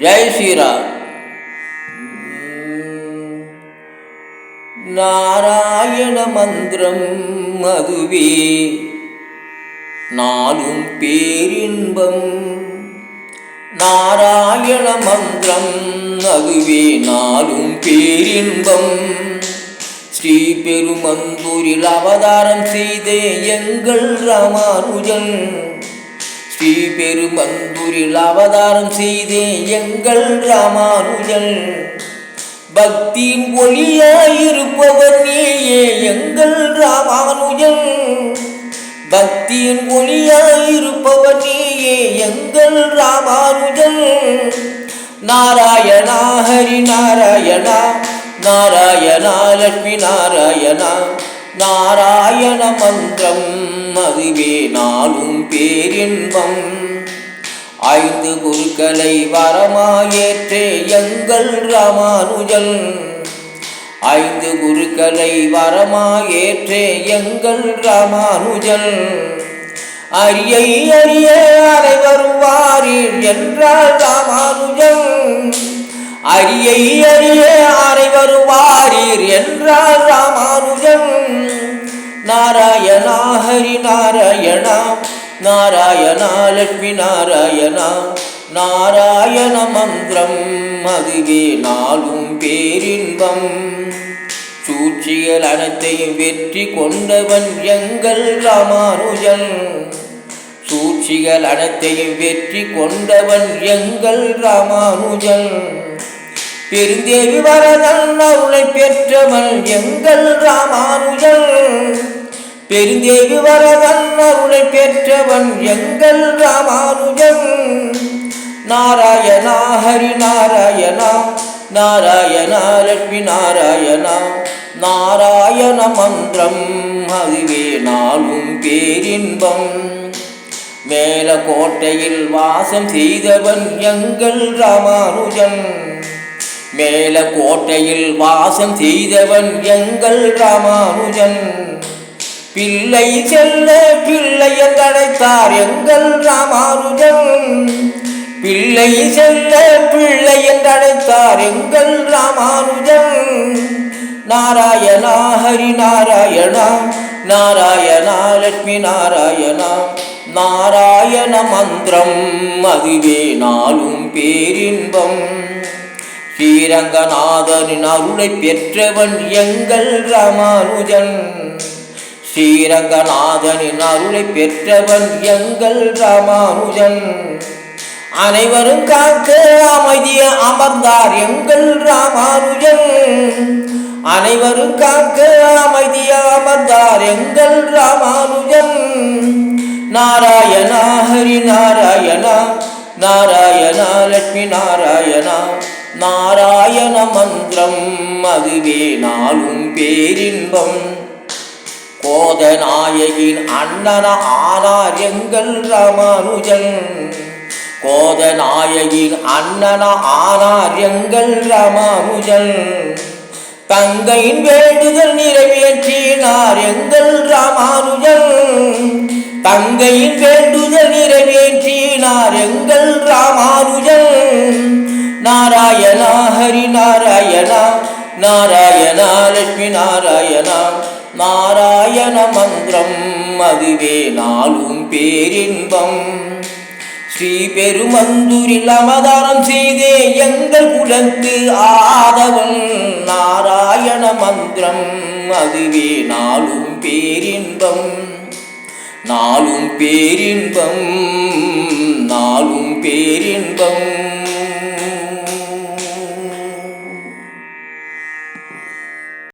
ஜெய் ஸ்ரீராம். நாராயண மந்திரம் அதுவே நாளும் பேரின்பம். நாராயண மந்திரம் அதுவே நாளும் பேரின்பம். ஸ்ரீ பெருமந்தூரில் அவதாரம் செய்த எங்கள் ராமானுஜன், ஸ்ரீ பெருமந்தூரில் அவதாரம் செய்த எங்கள் ராமானுஜன், பக்தியின் ஒளியாயிருப்பவர் நீயே எங்கள் ராமானுஜன், பக்தியின் ஒளியாயிருப்பவர் நீயே எங்கள் ராமானுஜன். நாராயணா ஹரி நாராயணா, நாராயணா லட்சுமி நாராயணா, நாராயண மந்திரம் அதுவே நாளும் பேரின்பம். 5 குருக்களை வரமாயேற்றே எங்கள் ராமானுஜன், 5 குருக்களை வரமாயேற்றே எங்கள் ராமானுஜன். அரியை அறிய அனைவரும் வாரீர் என்றார் ராமானுஜன், அரியை அறிய அனைவரும் வாரீர் என்றார் ராமானுஜன். நாராயணா ஹரி நாராயணா, நாராயணா லட்சுமி நாராயணா, நாராயண மந்திரம் அதுவே நாளும் பேரின்பம். சூழ்ச்சிகள் அனைத்தையும் வெற்றி கொண்டவன் எங்கள் ராமானுஜன், சூழ்ச்சிகள் அனைத்தையும் வெற்றி கொண்டவன் எங்கள் ராமானுஜன். பெருந்தேவி வரதன் அருளை பெற்றவன் எங்கள் ராமானுஜன், பெருந்தேவி வரதன் அருளை பெற்றவன் எங்கள் ராமானுஜன். நாராயணா ஹரி நாராயணா, நாராயணா லட்சுமி நாராயணா, நாராயண மந்திரம் அதுவே நாளும் பேரின்பம். மேல கோட்டையில் வாசம் செய்தவன் எங்கள் ராமானுஜன், மேல கோட்டையில் வாசம் செய்தவன் எங்கள் ராமானுஜன். பிள்ளை செல்ல பிள்ளையை தடைத்தார் எங்கள் ராமானுஜன், பிள்ளை செல்ல பிள்ளையை தடைத்தார் எங்கள் ராமானுஜன். நாராயணா ஹரி நாராயணா, நாராயணா லட்சுமி நாராயணா, நாராயண மந்திரம் அதுவே நாளும் பேரின்பம். ஸ்ரீரங்கநாதனின் அருளை பெற்றவன் எங்கள் ராமானுஜன், ஸ்ரீரங்கநாதனின் அருளை பெற்றவன் எங்கள் ராமானுஜன். அனைவரும் காக்க அமைதிய அமர்ந்தார் எங்கள் ராமானுஜன், அனைவரும் காக்க அமைதிய அமர்ந்தார் எங்கள் ராமானுஜன். நாராயணா ஹரி நாராயணா, நாராயணா லட்சுமி நாராயணா, நாராயண மந்திரம் அதுவே நாளும் பேரின்பம். கோதநாயகின் அண்ணன ஆனார் எங்கள் ராமானுஜன், கோதநாயகின் அண்ணன ஆனார் எங்கள் ராமானுஜன். தங்கையின் வேண்டுதல் நிறைவேற்றினார் எங்கள் ராமானுஜன், தங்கையின் வேண்டுதல் நிறைவேற்றினார் எங்கள் ராமானுஜன். நாராயணா ஹரி நாராயணா, நாராயணா லட்சுமி நாராயணா, நாராயண மந்திரம் அதுவே நாளும் பேரின்பம். ஸ்ரீ பெருமந்தூரில் அவதாரம் செய்தே எங்கள் குலத்து ஆதவன், நாராயண மந்திரம் அதுவே நாளும் பேரின்பம், நாளும் பேரின்பம், நாளும் பேரின்பம்.